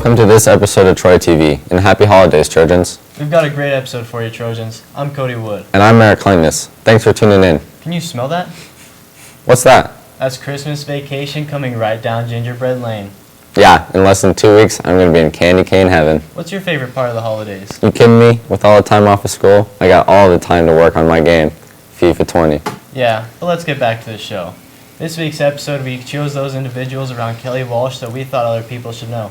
Welcome to this episode of Troy TV, and happy holidays, Trojans. We've got a great episode for you, Trojans. I'm Cody Wood. And I'm Merrick Kleiness. Thanks for tuning in. Can you smell that? What's that? That's Christmas vacation coming right down Gingerbread Lane. Yeah, in less than 2 weeks, I'm going to be in candy cane heaven. What's your favorite part of the holidays? You kidding me? With all the time off of school, I got all the time to work on my game, FIFA 20. Yeah, but let's get back to the show. This week's episode, we chose those individuals around Kelly Walsh that we thought other people should know.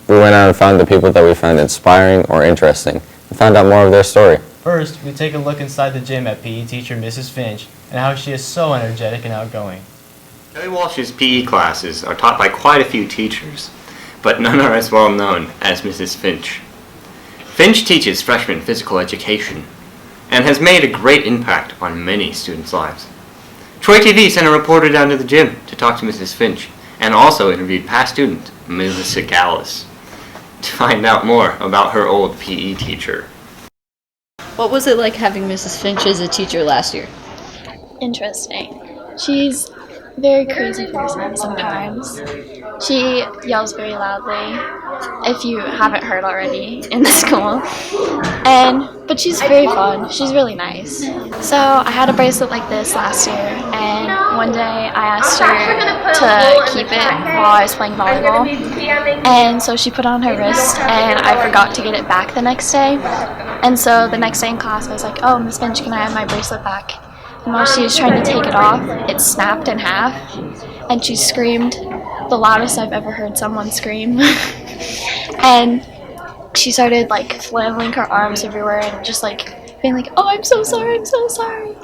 We went out and found the people that we found inspiring or interesting, and found out more of their story. First, we take a look inside the gym at PE teacher Mrs. Finch, and how she is so energetic and outgoing. Kelly Walsh's PE classes are taught by quite a few teachers, but none are as well known as Mrs. Finch. Finch teaches freshman physical education and has made a great impact on many students' lives. Troy TV sent a reporter down to the gym to talk to Mrs. Finch and also interviewed past student Melissa Gallus to find out more about her old PE teacher. What was it like having Mrs. Finch as a teacher last year? Interesting. She's a very crazy person sometimes. She yells very loudly, if you haven't heard already, in the school. But she's very fun. She's really nice. So I had a bracelet like this last year, and one day I asked her to keep it while I was playing volleyball. And so she put it on her wrist, and I forgot to get it back the next day. And so the next day in class I was like, oh, Miss Finch, can I have my bracelet back? And while she was trying to take it off, it snapped in half, and she screamed the loudest I've ever heard someone scream. And she started like flailing her arms everywhere and just like being like, oh, I'm so sorry, I'm so sorry.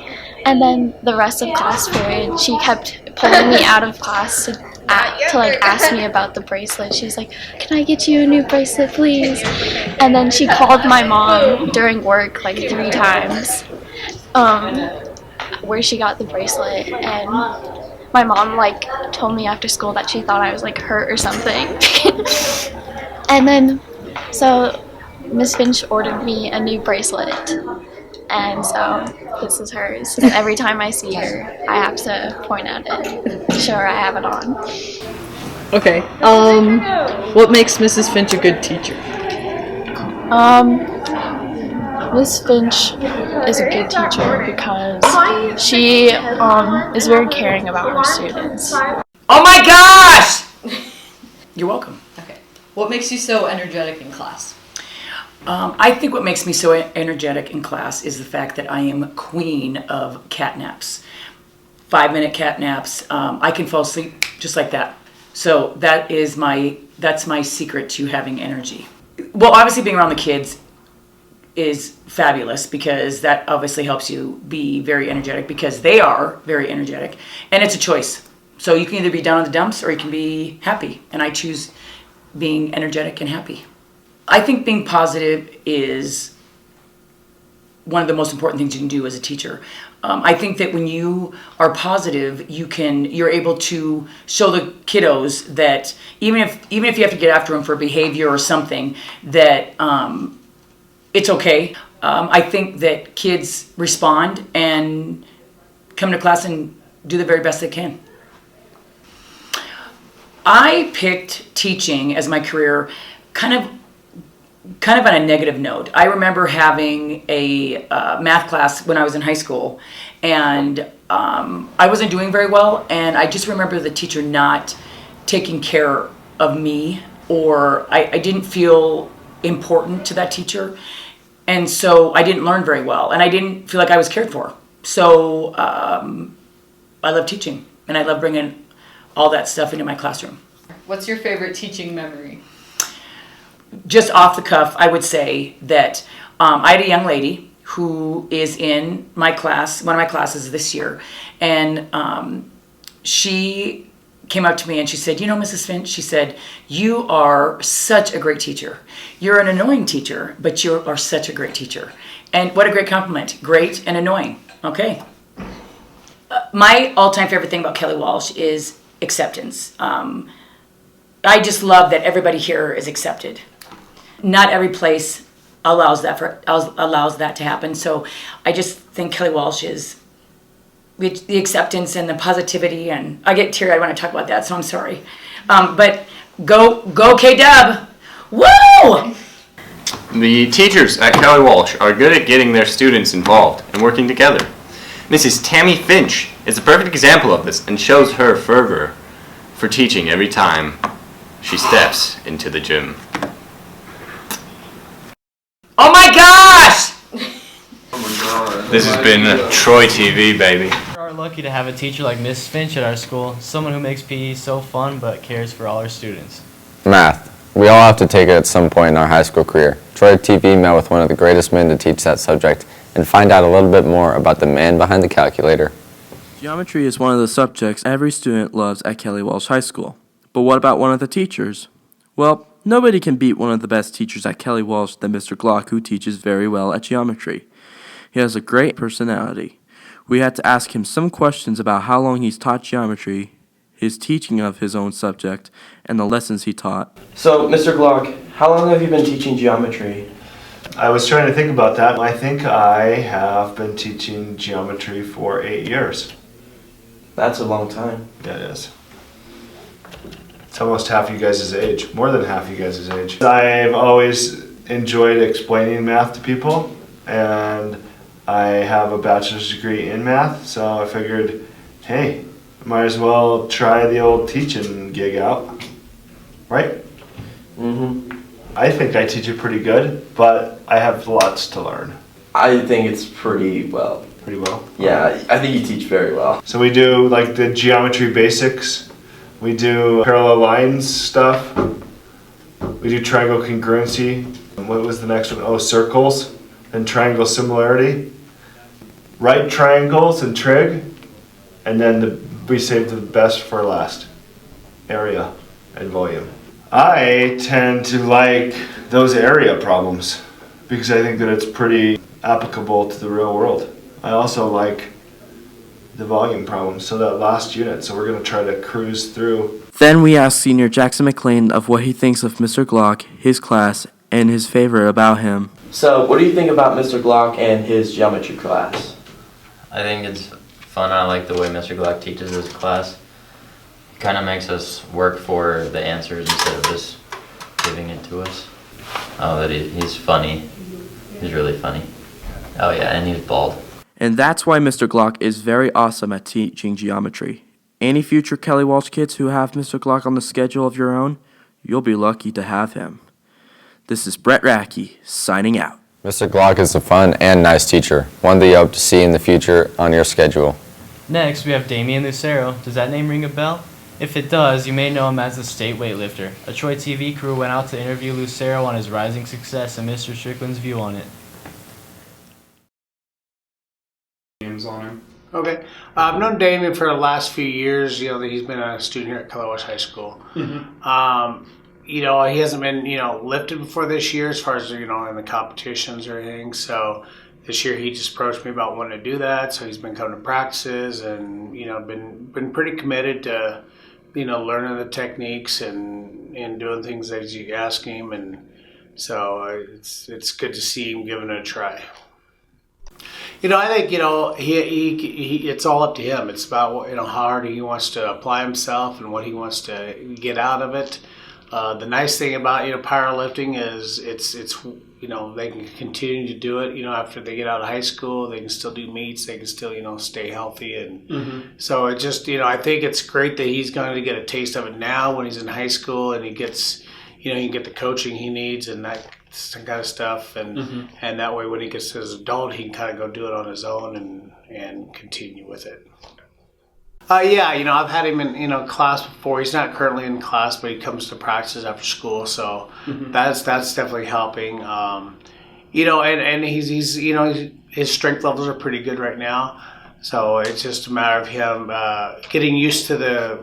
And then the rest of class period, she kept pulling me out of class to ask me about the bracelet. She was like, can I get you a new bracelet, please? And then she called my mom during work like 3 times where she got the bracelet, and my mom like told me after school that she thought I was like hurt or something. And then so Miss Finch ordered me a new bracelet, and so this is hers. And every time I see her, I have to point at it to show her I have it on. Okay. What makes Mrs. Finch a good teacher? Miss Finch is a good teacher because she is very caring about her students. Oh my gosh! You're welcome. Okay. What makes you so energetic in class? I think what makes me so energetic in class is the fact that I am queen of cat naps. 5-minute cat naps. I can fall asleep just like that. So that's my secret to having energy. Well, obviously being around the kids is fabulous because that obviously helps you be very energetic because they are very energetic, and it's a choice. So you can either be down in the dumps or you can be happy, and I choose being energetic and happy. I think being positive is one of the most important things you can do as a teacher. I think that when you are positive, you're able to show the kiddos that even if you have to get after them for behavior or something, that it's okay. I think that kids respond and come to class and do the very best they can. I picked teaching as my career kind of on a negative note. I remember having a math class when I was in high school, and I wasn't doing very well, and I just remember the teacher not taking care of me, or I didn't feel important to that teacher, and so I didn't learn very well, and I didn't feel like I was cared for. So I love teaching, and I love bringing all that stuff into my classroom. What's your favorite teaching memory? Just off the cuff, I would say that I had a young lady who is in my class, one of my classes this year, and she came up to me and she said, you know, Mrs. Finch, she said, you are such a great teacher. You're an annoying teacher, but you are such a great teacher. And what a great compliment. Great and annoying. Okay. My all-time favorite thing about Kelly Walsh is acceptance. I just love that everybody here is accepted. Not every place allows that to happen. So I just think Kelly Walsh is the acceptance and the positivity, and I get teary-eyed when I talk about that, so I'm sorry. But go K-Dub. Woo! The teachers at Kelly Walsh are good at getting their students involved and working together. Mrs. Tammy Finch is a perfect example of this and shows her fervor for teaching every time she steps into the gym. Oh my gosh! This has been Troy TV, baby. We are lucky to have a teacher like Miss Finch at our school, someone who makes PE so fun but cares for all our students. Math. We all have to take it at some point in our high school career. Troy TV met with one of the greatest men to teach that subject and find out a little bit more about the man behind the calculator. Geometry is one of the subjects every student loves at Kelly Walsh High School. But what about one of the teachers? Well, nobody can beat one of the best teachers at Kelly Walsh than Mr. Glock, who teaches very well at geometry. He has a great personality. We had to ask him some questions about how long he's taught geometry, his teaching of his own subject, and the lessons he taught. So, Mr. Glock, how long have you been teaching geometry? I was trying to think about that. I think I have been teaching geometry for 8 years. That's a long time. Yeah, it is. It's almost half you guys' age, more than half you guys' age. I've always enjoyed explaining math to people, and I have a bachelor's degree in math, so I figured, hey, might as well try the old teaching gig out, right? Mm-hmm. I think I teach it pretty good, but I have lots to learn. I think it's pretty well. Pretty well? Yeah, I think you teach very well. So we do like the geometry basics, we do parallel lines stuff, we do triangle congruency. What was the next one? Oh, circles, and triangle similarity. Right triangles and trig, and then we saved the best for last, area and volume. I tend to like those area problems because I think that it's pretty applicable to the real world. I also like the volume problems, so that last unit, so we're going to try to cruise through. Then we asked Senior Jackson McLean of what he thinks of Mr. Glock, his class, and his favorite about him. So, what do you think about Mr. Glock and his geometry class? I think it's fun. I like the way Mr. Glock teaches his class. He kind of makes us work for the answers instead of just giving it to us. Oh, but he's funny. He's really funny. Oh yeah, and he's bald. And that's why Mr. Glock is very awesome at teaching geometry. Any future Kelly Walsh kids who have Mr. Glock on the schedule of your own, you'll be lucky to have him. This is Brett Racky, signing out. Mr. Glock is a fun and nice teacher, one that you hope to see in the future on your schedule. Next, we have Damian Lucero. Does that name ring a bell? If it does, you may know him as the state weightlifter. A Troy TV crew went out to interview Lucero on his rising success and Mr. Strickland's view on it. On him. Okay, I've known Damien for the last few years. You know that he's been a student here at KWH High School. Mm-hmm. You know, he hasn't been lifted before this year as far as in the competitions or anything. So this year he just approached me about wanting to do that. So he's been coming to practices and been pretty committed to learning the techniques and doing things as you ask him. And so it's good to see him giving it a try. I think he it's all up to him. It's about how hard he wants to apply himself and what he wants to get out of it. The nice thing about powerlifting is it's they can continue to do it. After they get out of high school, they can still do meets. They can still stay healthy, and so it just I think it's great that he's going to get a taste of it now when he's in high school and he gets he can get the coaching he needs and that kind of stuff, and and that way when he gets to his adult, he can kind of go do it on his own and continue with it. Yeah, I've had him in class before. He's not currently in class, but he comes to practice after school, so that's definitely helping. And he's his strength levels are pretty good right now, so it's just a matter of him getting used to the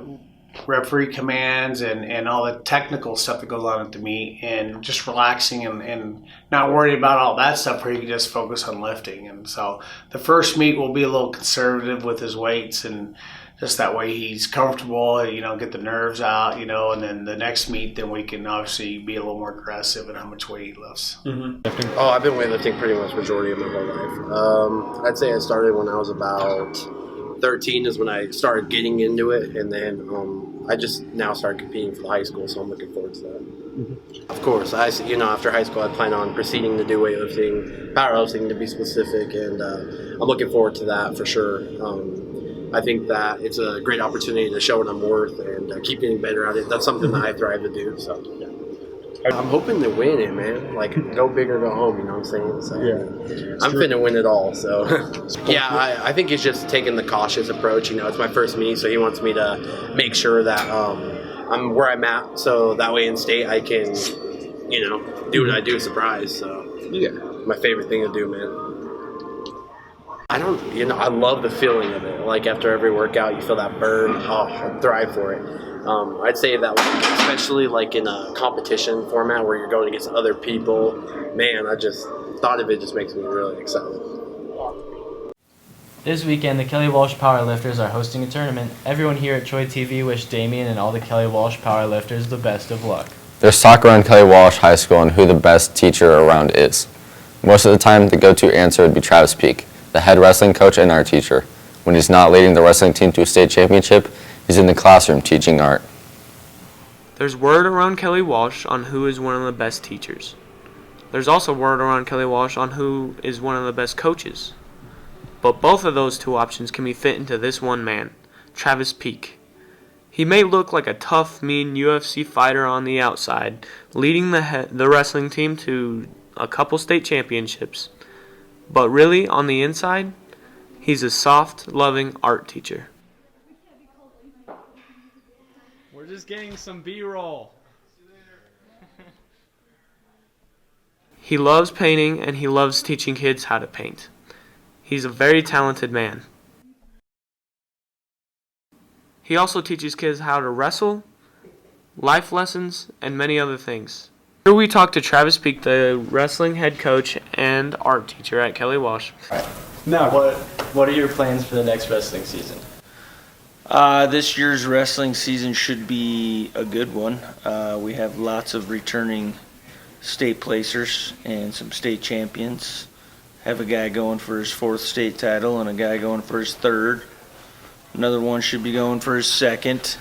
referee commands and all the technical stuff that goes on at the meet, and just relaxing and not worrying about all that stuff where he can just focus on lifting. And so the first meet will be a little conservative with his weights, and just that way he's comfortable, get the nerves out, and then the next meet, then we can obviously be a little more aggressive in how much weight he lifts. Oh, I've been weightlifting pretty much majority of my whole life. I'd say I started when I was about 13 is when I started getting into it, and then I just now started competing for the high school, so I'm looking forward to that. Of course, after high school, I plan on proceeding to do weightlifting, powerlifting to be specific, and I'm looking forward to that for sure. I think that it's a great opportunity to show what I'm worth and keep getting better at it. That's something that I thrive to do. So I'm hoping to win it, man. Like, go big or go home, you know what I'm saying? So, I'm finna win it all. So, yeah, I think he's just taking the cautious approach. You know, it's my first meet, so he wants me to make sure that I'm where I'm at. So that way in state, I can, do what I do, surprise. So, my favorite thing to do, man. I love the feeling of it. Like, after every workout, you feel that burn. Oh, I thrive for it. I'd say that, especially like in a competition format where you're going against other people, man, I just thought of it just makes me really excited. This weekend, the Kelly Walsh Powerlifters are hosting a tournament. Everyone here at Troy TV wish Damien and all the Kelly Walsh Powerlifters the best of luck. There's talk around Kelly Walsh High School on who the best teacher around is. Most of the time, the go-to answer would be Travis Peak, the head wrestling coach and art teacher. When he's not leading the wrestling team to a state championship, he's in the classroom teaching art. There's word around Kelly Walsh on who is one of the best teachers. There's also word around Kelly Walsh on who is one of the best coaches. But both of those two options can be fit into this one man, Travis Peak. He may look like a tough, mean UFC fighter on the outside, leading the wrestling team to a couple state championships. But really, on the inside, he's a soft, loving art teacher. We're just getting some B-roll. He loves painting and he loves teaching kids how to paint. He's a very talented man. He also teaches kids how to wrestle, life lessons, and many other things. Here we talk to Travis Peak, the wrestling head coach and art teacher at Kelly Walsh. Now, what are your plans for the next wrestling season? This year's wrestling season should be a good one. We have lots of returning state placers and some state champions. Have a guy going for his 4th state title and a guy going for his 3rd. Another one should be going for his 2nd.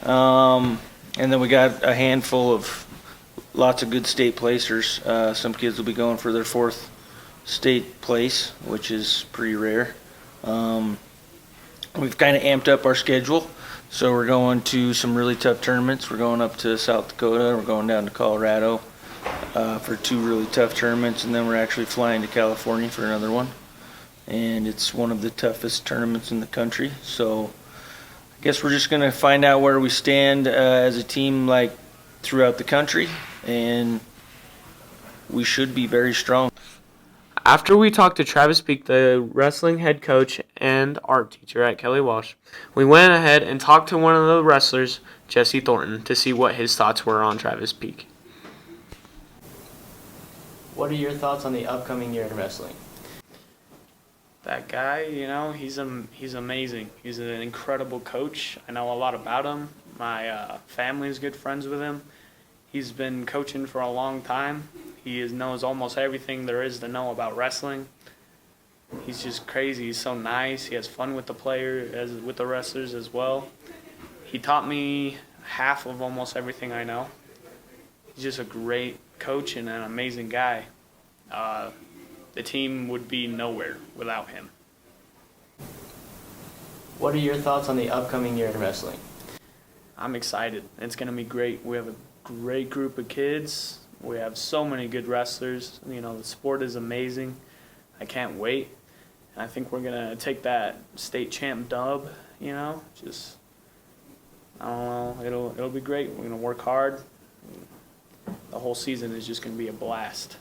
And then we got a handful of lots of good state placers. Some kids will be going for their 4th state place, which is pretty rare. We've kind of amped up our schedule, so we're going to some really tough tournaments. We're going up to South Dakota, we're going down to Colorado for 2 really tough tournaments, and then we're actually flying to California for another one. And it's one of the toughest tournaments in the country, so I guess we're just going to find out where we stand as a team like throughout the country, and we should be very strong. After we talked to Travis Peak, the wrestling head coach and art teacher at Kelly Walsh, we went ahead and talked to one of the wrestlers, Jesse Thornton, to see what his thoughts were on Travis Peak. What are your thoughts on the upcoming year in wrestling? That guy, he's amazing. He's an incredible coach. I know a lot about him. My family is good friends with him. He's been coaching for a long time. He knows almost everything there is to know about wrestling. He's just crazy. He's so nice. He has fun with the players, with the wrestlers as well. He taught me half of almost everything I know. He's just a great coach and an amazing guy. The team would be nowhere without him. What are your thoughts on the upcoming year in wrestling? I'm excited. It's going to be great. We have a great group of kids. We have so many good wrestlers. The sport is amazing. I can't wait. And I think we're going to take that state champ dub, I don't know, it'll be great. We're going to work hard. The whole season is just going to be a blast.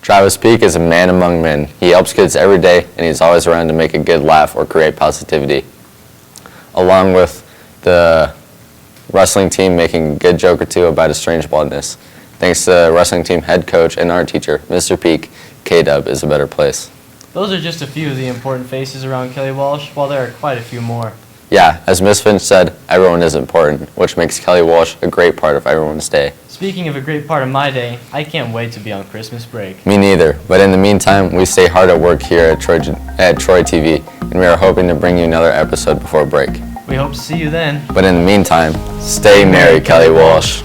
Travis Peak is a man among men. He helps kids every day, and he's always around to make a good laugh or create positivity. Along with the wrestling team making a good joke or two about his strange baldness. Thanks to the wrestling team head coach and art teacher, Mr. Peak, K-Dub is a better place. Those are just a few of the important faces around Kelly Walsh, while there are quite a few more. Yeah, as Ms. Finch said, everyone is important, which makes Kelly Walsh a great part of everyone's day. Speaking of a great part of my day, I can't wait to be on Christmas break. Me neither, but in the meantime, we stay hard at work here at Troy TV, and we are hoping to bring you another episode before break. We hope to see you then. But in the meantime, stay merry, Kelly Walsh.